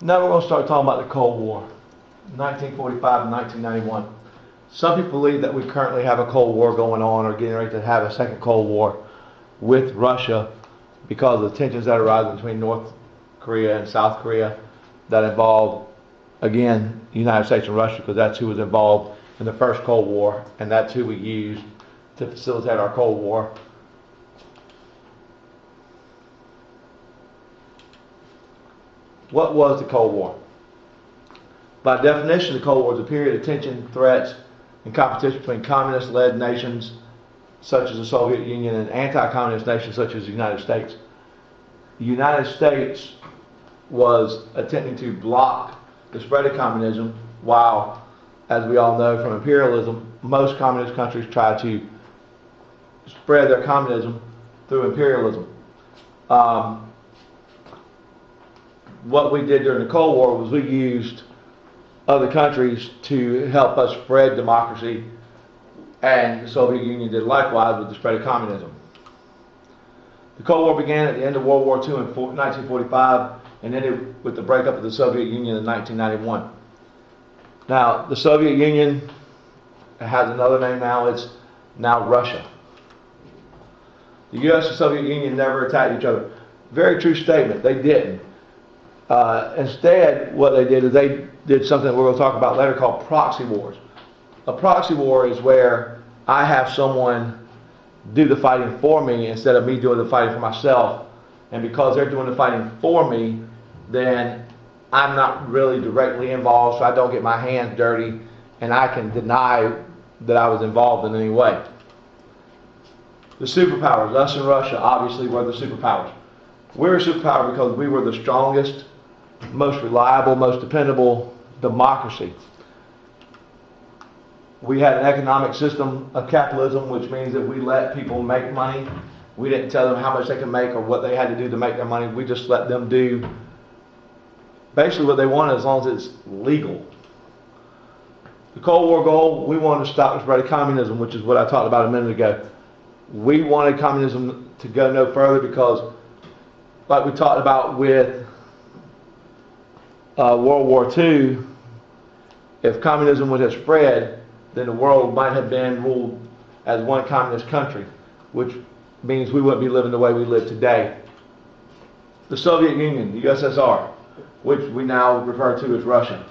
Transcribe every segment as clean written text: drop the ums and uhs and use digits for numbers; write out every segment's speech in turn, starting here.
Now we're going to start talking about the Cold War, 1945 and 1991. Some people believe that we currently have a Cold War going on or getting ready to have a second Cold War with Russia because of the tensions that arise between North Korea and South Korea that involve, again, the United States and Russia, because that's who was involved in the first Cold War, and that's who we used to facilitate our Cold War. What was the Cold War? By definition, the Cold War is a period of tension, threats, and competition between communist-led nations such as the Soviet Union and anti-communist nations such as the United States. The United States was attempting to block the spread of communism, while, as we all know from imperialism, most communist countries try to spread their communism through imperialism. What we did during the Cold War was we used other countries to help us spread democracy, and the Soviet Union did likewise with the spread of communism. The Cold War began at the end of World War II in 1945 and ended with the breakup of the Soviet Union in 1991. Now, the Soviet Union has another name now. It's now Russia. The U.S. and Soviet Union never attacked each other. Very true statement. They didn't. Instead, what they did is they did something we're going to talk about later called proxy wars. A proxy war is where I have someone do the fighting for me instead of me doing the fighting for myself. And because they're doing the fighting for me, then I'm not really directly involved, so I don't get my hands dirty, and I can deny that I was involved in any way. The superpowers, us and Russia, obviously were the superpowers. We're a superpower because we were the strongest, most reliable, most dependable democracy. We had an economic system of capitalism, which means that we let people make money. We didn't tell them how much they could make or what they had to do to make their money. We just let them do basically what they wanted, as long as it's legal. The Cold War goal, we wanted to stop the spread of communism, which is what I talked about a minute ago. We wanted communism to go no further because, like we talked about with World War II, if communism would have spread, then the world might have been ruled as one communist country, which means we wouldn't be living the way we live today. The Soviet Union, the USSR, which we now refer to as Russia.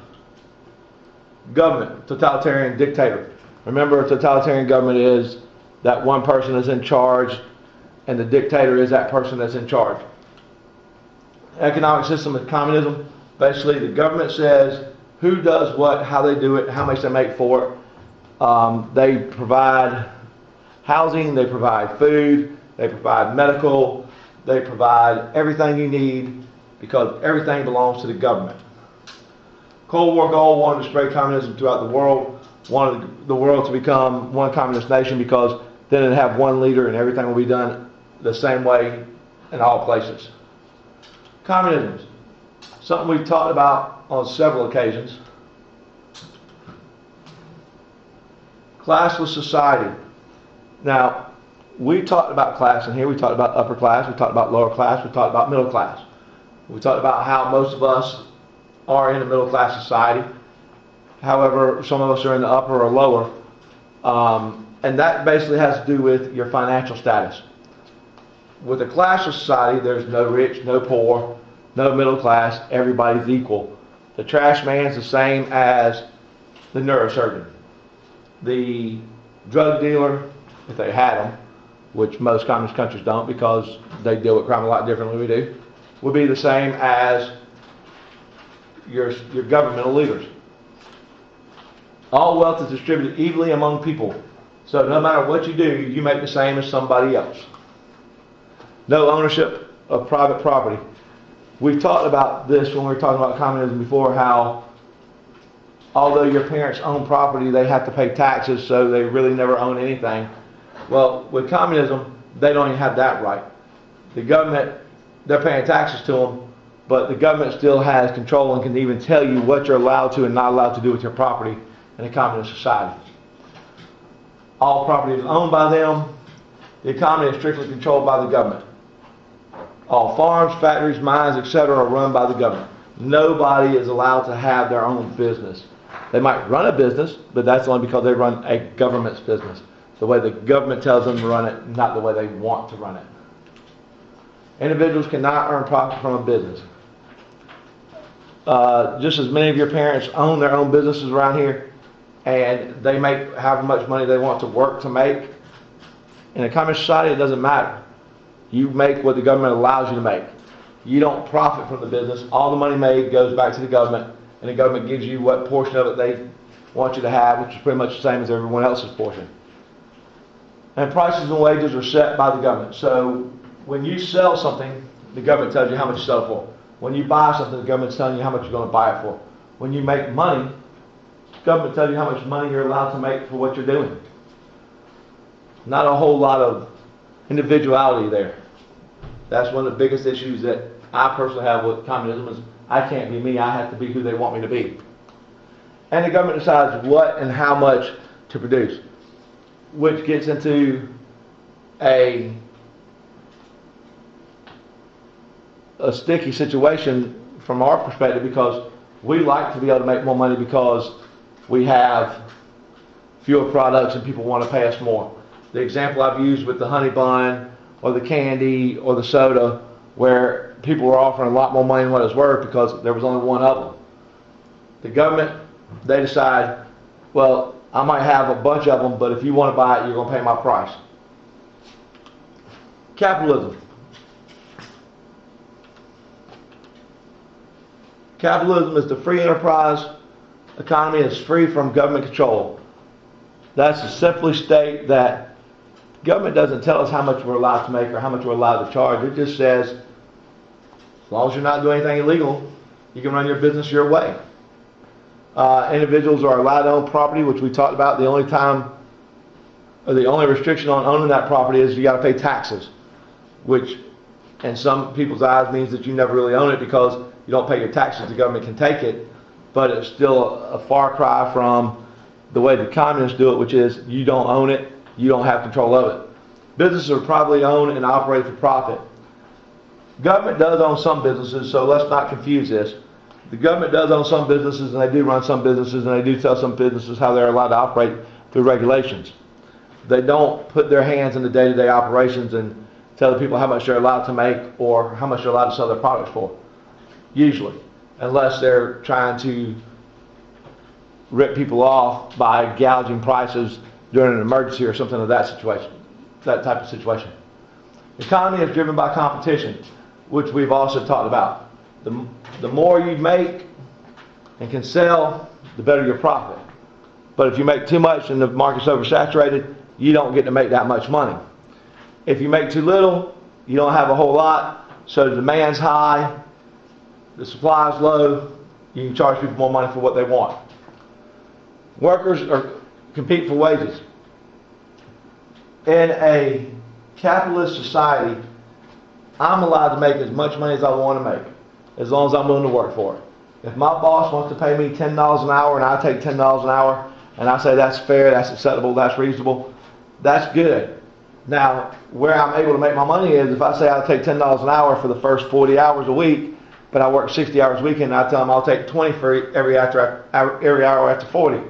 Government, totalitarian dictator. Remember, a totalitarian government is that one person is in charge, and the dictator is that person that's in charge. Economic system of communism. Basically, the government says who does what, how they do it, how much they make for it. They provide housing, they provide food, they provide medical, they provide everything you need because everything belongs to the government. Cold War goal wanted to spread communism throughout the world, wanted the world to become one communist nation because then it'd have one leader and everything will be done the same way in all places. Communism. Something we've talked about on several occasions. Classless society. Now, we talked about class in here. We talked about upper class. We talked about lower class. We talked about middle class. We talked about how most of us are in a middle class society. However, some of us are in the upper or lower. And that basically has to do with your financial status. With a classless society, there's no rich, no poor, no middle class. Everybody's equal. The trash man's the same as the neurosurgeon. The drug dealer, if they had them, which most communist countries don't because they deal with crime a lot differently than we do, would be the same as your governmental leaders. All wealth is distributed evenly among people. So no matter what you do, you make the same as somebody else. No ownership of private property. We've talked about this when we were talking about communism before, how although your parents own property, they have to pay taxes, so they really never own anything. Well, with communism, they don't even have that right. The government, they're paying taxes to them, but the government still has control and can even tell you what you're allowed to and not allowed to do with your property in a communist society. All property is owned by them. The economy is strictly controlled by the government. All farms, factories, mines, etc. are run by the government. Nobody is allowed to have their own business. They might run a business, but that's only because they run a government's business. The way the government tells them to run it, not the way they want to run it. Individuals cannot earn profit from a business. Just as many of your parents own their own businesses around here, and they make however much money they want to work to make, in a communist society, it doesn't matter. You make what the government allows you to make. You don't profit from the business. All the money made goes back to the government, and the government gives you what portion of it they want you to have, which is pretty much the same as everyone else's portion. And prices and wages are set by the government. So when you sell something, the government tells you how much you sell it for. When you buy something, the government's telling you how much you're going to buy it for. When you make money, the government tells you how much money you're allowed to make for what you're doing. Not a whole lot of individuality there. That's one of the biggest issues that I personally have with communism is I can't be me, I have to be who they want me to be. And the government decides what and how much to produce, which gets into a sticky situation from our perspective, because we like to be able to make more money because we have fewer products and people want to pay us more. The example I've used with the honey bun or the candy or the soda, where people were offering a lot more money than what it's worth because there was only one of them. The government, they decide, well, I might have a bunch of them, but if you want to buy it, you're going to pay my price. Capitalism. Capitalism is the free enterprise economy. It's free from government control. That's to simply state that government doesn't tell us how much we're allowed to make or how much we're allowed to charge. It just says, as long as you're not doing anything illegal, you can run your business your way. Individuals are allowed to own property, which we talked about. The only time, or the only restriction on owning that property is you got to pay taxes, which in some people's eyes means that you never really own it because you don't pay your taxes. The government can take it, but it's still a far cry from the way the communists do it, which is you don't own it, you don't have control of it. Businesses are privately owned and operated for profit. Government does own some businesses, so let's not confuse this. The government does own some businesses, and they do run some businesses, and they do tell some businesses how they're allowed to operate through regulations. They don't put their hands in the day-to-day operations and tell the people how much they're allowed to make or how much they're allowed to sell their products for, usually, unless they're trying to rip people off by gouging prices during an emergency or something of that situation, that type of situation. The economy is driven by competition, which we've also talked about. The more you make and can sell, the better your profit. But if you make too much and the market's oversaturated, you don't get to make that much money. If you make too little, you don't have a whole lot, so the demand's high, the supply is low, you can charge people more money for what they want. Workers compete for wages. In a capitalist society, I'm allowed to make as much money as I want to make, as long as I'm willing to work for it. If my boss wants to pay me $10 an hour and I take $10 an hour and I say that's fair, that's acceptable, that's reasonable, that's good. Now, where I'm able to make my money is if I say I'll take $10 an hour for the first 40 hours a week, but I work 60 hours a week and I tell them I'll take 20 for every hour after 40.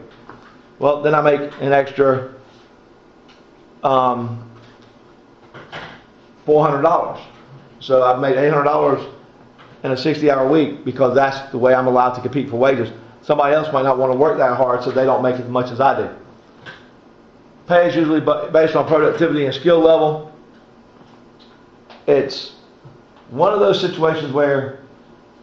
Well, then I make an extra $400. So I've made $800 in a 60-hour week because that's the way I'm allowed to compete for wages. Somebody else might not want to work that hard, so they don't make as much as I do. Pay is usually based on productivity and skill level. It's one of those situations where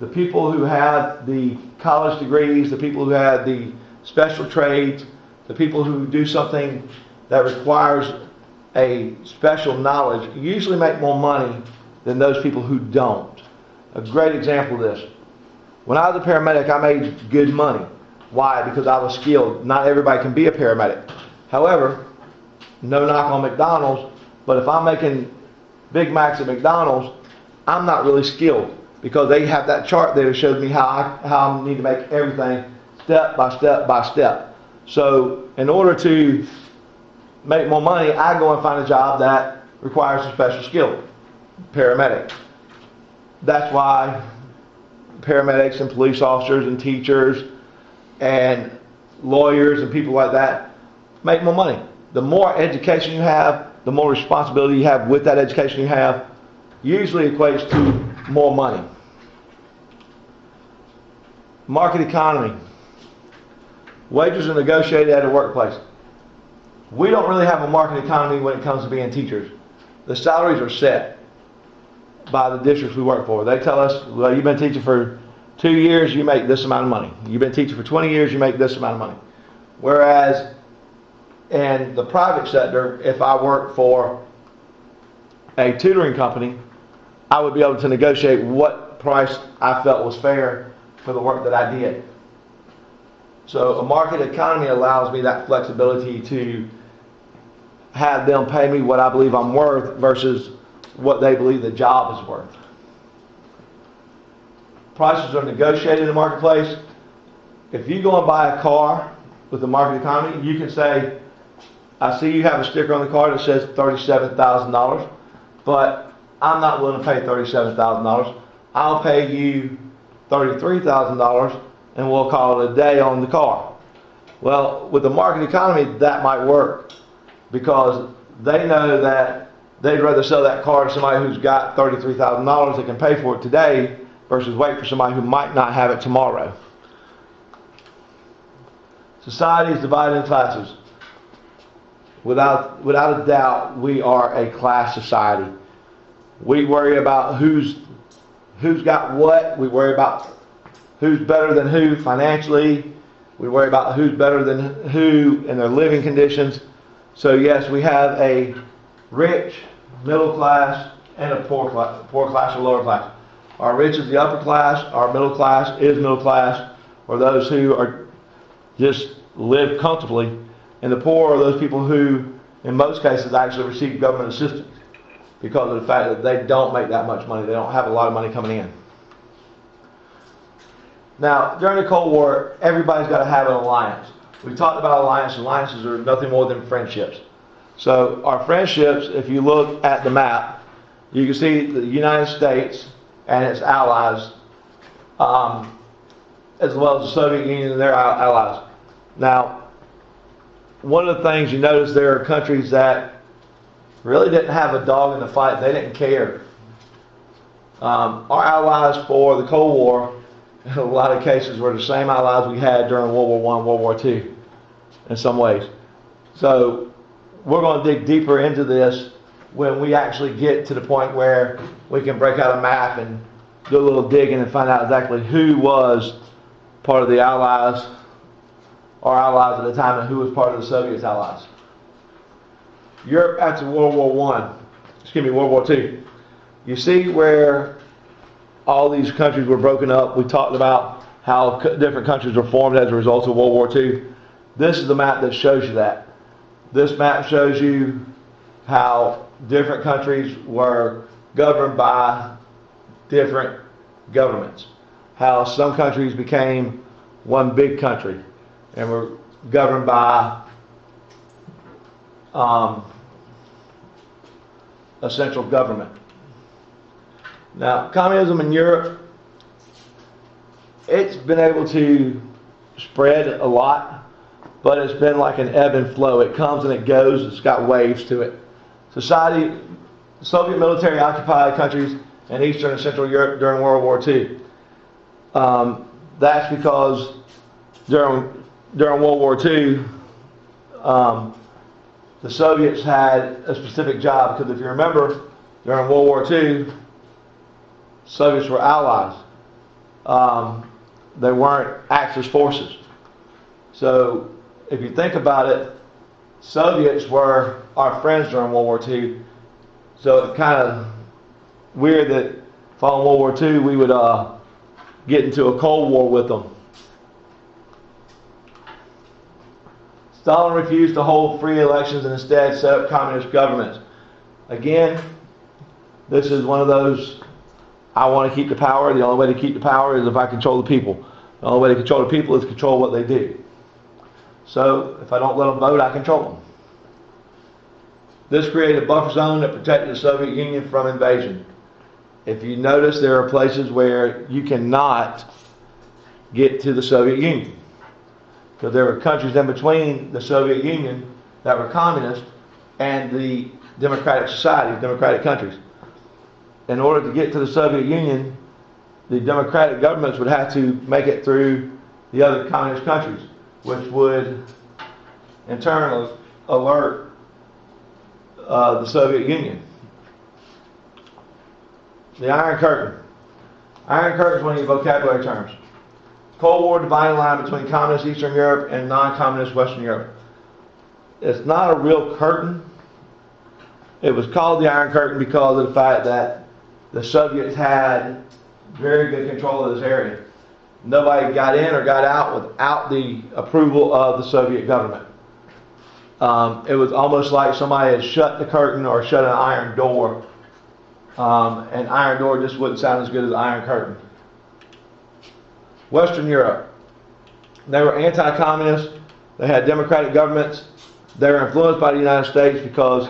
the people who have the college degrees, the people who have the special trades, the people who do something that requires a special knowledge usually make more money than those people who don't. A great example of this. When I was a paramedic, I made good money. Why? Because I was skilled. Not everybody can be a paramedic. However, no knock on McDonald's, but if I'm making Big Macs at McDonald's, I'm not really skilled because they have that chart there that shows me how I need to make everything step by step by step. So in order to make more money, I go and find a job that requires a special skill, paramedic. That's why paramedics and police officers and teachers and lawyers and people like that make more money. The more education you have, the more responsibility you have with that education you have, usually equates to more money. Market economy. Wages are negotiated at a workplace. We don't really have a market economy when it comes to being teachers. The salaries are set by the districts we work for. They tell us, well, you've been teaching for 2 years, you make this amount of money. You've been teaching for 20 years, you make this amount of money. Whereas in the private sector, if I worked for a tutoring company, I would be able to negotiate what price I felt was fair for the work that I did. So a market economy allows me that flexibility to have them pay me what I believe I'm worth versus what they believe the job is worth. Prices are negotiated in the marketplace. If you go and buy a car with the market economy, you can say, I see you have a sticker on the car that says $37,000, but I'm not willing to pay $37,000. I'll pay you $33,000 and we'll call it a day on the car. Well, with the market economy, that might work because they know that they'd rather sell that car to somebody who's got $33,000 that can pay for it today versus wait for somebody who might not have it tomorrow. Society is divided in classes. Without a doubt, we are a class society. We worry about who's got what. We worry about who's better than who financially. We worry about who's better than who in their living conditions. So yes, we have a rich, middle class, and a poor class or lower class. Our rich is the upper class. Our middle class is middle class, or those who are just live comfortably. And the poor are those people who, in most cases, actually receive government assistance because of the fact that they don't make that much money. They don't have a lot of money coming in. Now, during the Cold War, everybody's got to have an alliance. We talked about alliances. Alliances are nothing more than friendships. So our friendships, if you look at the map, you can see the United States and its allies, as well as the Soviet Union and their allies. Now, one of the things you notice, there are countries that really didn't have a dog in the fight. They didn't care. Our allies for the Cold War, in a lot of cases, were the same allies we had during World War I, World War II, in some ways. So we're going to dig deeper into this when we actually get to the point where we can break out a map and do a little digging and find out exactly who was part of the Allies, or allies at the time, and who was part of the Soviet allies. Europe after World War II. You see where all these countries were broken up. We talked about how different countries were formed as a result of World War II. This is the map that shows you that. This map shows you how different countries were governed by different governments. How some countries became one big country and were governed by a central government. Now, communism in Europe, it's been able to spread a lot, but it's been like an ebb and flow. It comes and it goes. It's got waves to it. Society, Soviet military occupied countries in Eastern and Central Europe during World War II. That's because during World War II, the Soviets had a specific job, because if you remember, during World War II, Soviets were allies. They weren't Axis forces. So if you think about it, Soviets were our friends during World War II. So it's kind of weird that following World War II, we would get into a Cold War with them. Stalin refused to hold free elections and instead set up communist governments. Again, this is one of those, I want to keep the power. The only way to keep the power is if I control the people. The only way to control the people is control what they do. So if I don't let them vote, I control them. This created a buffer zone that protected the Soviet Union from invasion. If you notice, there are places where you cannot get to the Soviet Union, because there were countries in between the Soviet Union that were communist and the democratic societies, democratic countries. In order to get to the Soviet Union, the democratic governments would have to make it through the other communist countries, which would in turn alert the Soviet Union. The Iron Curtain. Iron Curtain is one of your vocabulary terms. Cold War dividing line between communist Eastern Europe and non-communist Western Europe. It's not a real curtain. It was called the Iron Curtain because of the fact that the Soviets had very good control of this area. Nobody got in or got out without the approval of the Soviet government. It was almost like somebody had shut the curtain or shut an iron door. An iron door just wouldn't sound as good as an iron curtain. Western Europe. They were anti-communist. They had democratic governments. They were influenced by the United States because,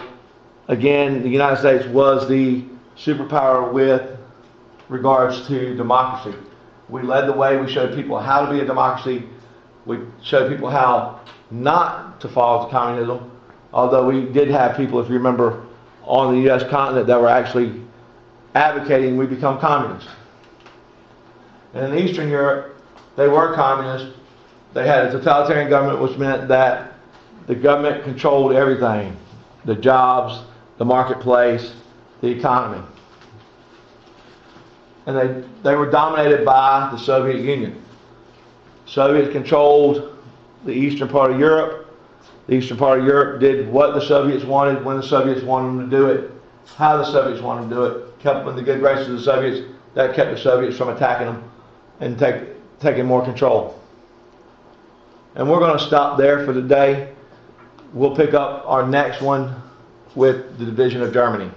again, the United States was the superpower with regards to democracy. We led the way. We showed people how to be a democracy. We showed people how not to fall to communism. Although we did have people, if you remember, on the U.S. continent that were actually advocating we become communist. And in Eastern Europe, they were communist. They had a totalitarian government, which meant that the government controlled everything: the jobs, the marketplace, the economy. And they were dominated by the Soviet Union. Soviets controlled the eastern part of Europe. The eastern part of Europe did what the Soviets wanted, when the Soviets wanted them to do it, how the Soviets wanted them to do it, kept them in the good graces of the Soviets. That kept the Soviets from attacking them and taking more control. And we're going to stop there for today. We'll pick up our next one with the division of Germany.